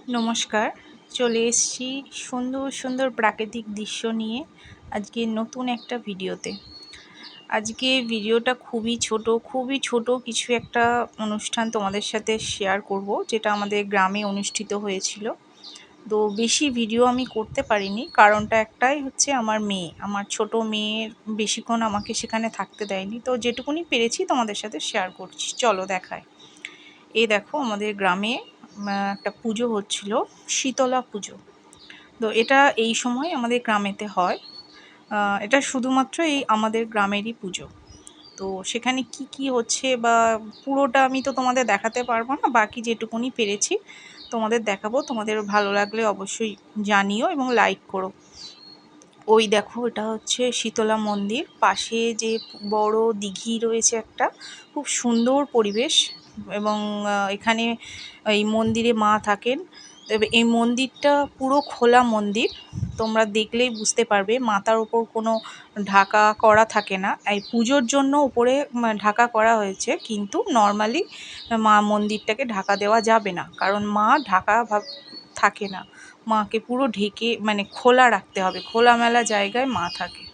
নমস্কার, চলে এসেছি সুন্দর সুন্দর প্রাকৃতিক দৃশ্য নিয়ে আজকে নতুন একটা ভিডিওতে। আজকে ভিডিওটা খুবই ছোট কিছু একটা অনুষ্ঠান তোমাদের সাথে শেয়ার করব, যেটা আমাদের গ্রামে অনুষ্ঠিত হয়েছিল। তো বেশি ভিডিও আমি করতে পারিনি, কারণটা একটাই হচ্ছে আমার ছোট মেয়ের বেশিক্ষণ আমাকে সেখানে থাকতে দেয়নি। তো যেটুকুনি পেরেছি তোমাদের সাথে শেয়ার করছি, চলো দেখায়। এই দেখো আমাদের গ্রামে একটা পুজো হচ্ছিল, শীতলা পুজো। তো এটা এই সময় আমাদের গ্রামেতে হয়। এটা শুধুমাত্র এই আমাদের গ্রামেরই পুজো। তো সেখানে কি কি হচ্ছে বা পুরোটা আমি তো তোমাদের দেখাতে পারবো না, বাকি যেটুকুনি পেরেছি তোমাদের দেখাবো। তোমাদের ভালো লাগলে অবশ্যই জানিও এবং লাইক করো। ওই দেখো, এটা হচ্ছে শীতলা মন্দির, পাশে যে বড় দিঘি রয়েছে একটা, খুব সুন্দর পরিবেশ। এবং এখানে এই মন্দিরে মা থাকেন। তবে এই মন্দিরটা পুরো খোলা মন্দির, তোমরা দেখলেই বুঝতে পারবে। মাথার ওপর কোনো ঢাকা করা থাকে না, এই পুজোর জন্য উপরে ঢাকা করা হয়েছে, কিন্তু নর্মালি মা মন্দিরটাকে ঢাকা দেওয়া যাবে না, কারণ মা ঢাকা থাকে না। মাকে পুরো ঢেকে খোলা রাখতে হবে, খোলামেলা জায়গায় মা থাকে।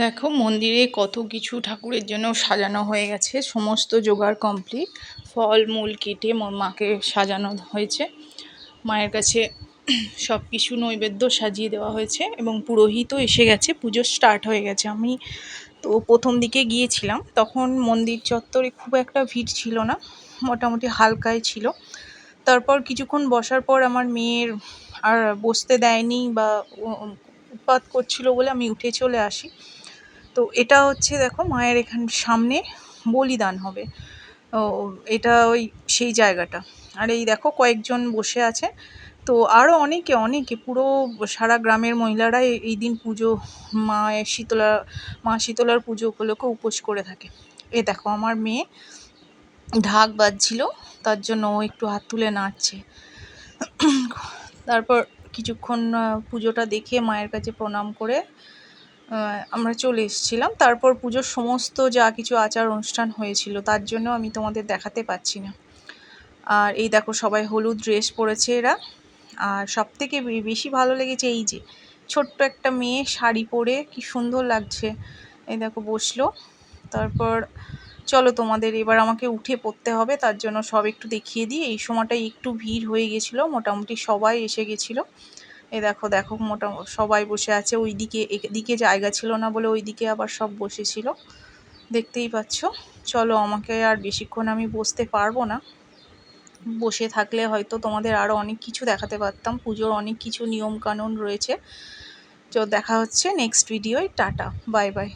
দেখো মন্দিরে কত কিছু ঠাকুরের জন্য সাজানো হয়ে গেছে, সমস্ত জোগাড় কমপ্লিট। ফল মূল কেটে মাকে সাজানো হয়েছে। মায়ের কাছে সব কিছু নৈবেদ্য সাজিয়ে দেওয়া হয়েছে এবং পুরোহিতও এসে গেছে, পুজো স্টার্ট হয়ে গেছে। আমি তো প্রথম দিকে গিয়েছিলাম, তখন মন্দির চত্বরে খুব একটা ভিড় ছিল না, মোটামুটি হালকাই ছিল। তারপর কিছুক্ষণ বসার পর আমার মেয়ের আর বসতে দেয়নি বা উৎপাত করছিল বলে আমি উঠে চলে আসি। তো এটা হচ্ছে, দেখো মায়ের এখানে সামনে বলিদান হবে। ও এটা ওই সেই জায়গাটা। আর এই দেখো কয়েকজন বসে আছে। তো আরও অনেকে পুরো সারা গ্রামের মহিলারা এই দিন পুজো, মা শীতলার পুজো উপলক্ষে উপোস করে থাকে। এ দেখো আমার মেয়ে ঢাক বাজছিল, তার জন্য ও একটু হাত তুলে নাচছে। তারপর কিছুক্ষণ পুজোটা দেখে মায়ের কাছে প্রণাম করে আমরা চলে এসেছিলাম। তারপর পুজোর সমস্ত যা কিছু আচার অনুষ্ঠান হয়েছিল তার জন্য আমি তোমাদের দেখাতে পাচ্ছি না। আর এই দেখো সবাই হলুদ ড্রেস পরেছে এরা। আর সবথেকে বেশি ভালো লেগেছে এই যে ছোট্ট একটা মেয়ে শাড়ি পরে, কি সুন্দর লাগছে। এই দেখো বসলো। তারপর চলো, তোমাদের এবার আমাকে উঠে পড়তে হবে, তার জন্য সব একটু দেখিয়ে দিই। এই সময়টাই একটু ভিড় হয়ে গেছিলো, মোটামুটি সবাই এসে গেছিলো। এই দেখো সবাই বসে আছে। এদিকে জায়গা ছিল না বলে ওইদিকে আবার সব বসেছিল, দেখতেই পাচ্ছ। চলো, আমাকে আর বেশিক্ষণ আমি বসতে পারবো না। বসে থাকলে হয়তো তোমাদের আরও অনেক কিছু দেখাতে পারতাম, পুজোর অনেক কিছু নিয়ম কানুন রয়েছে। তো দেখা হচ্ছে নেক্সট ভিডিওয়। Tata, bye by.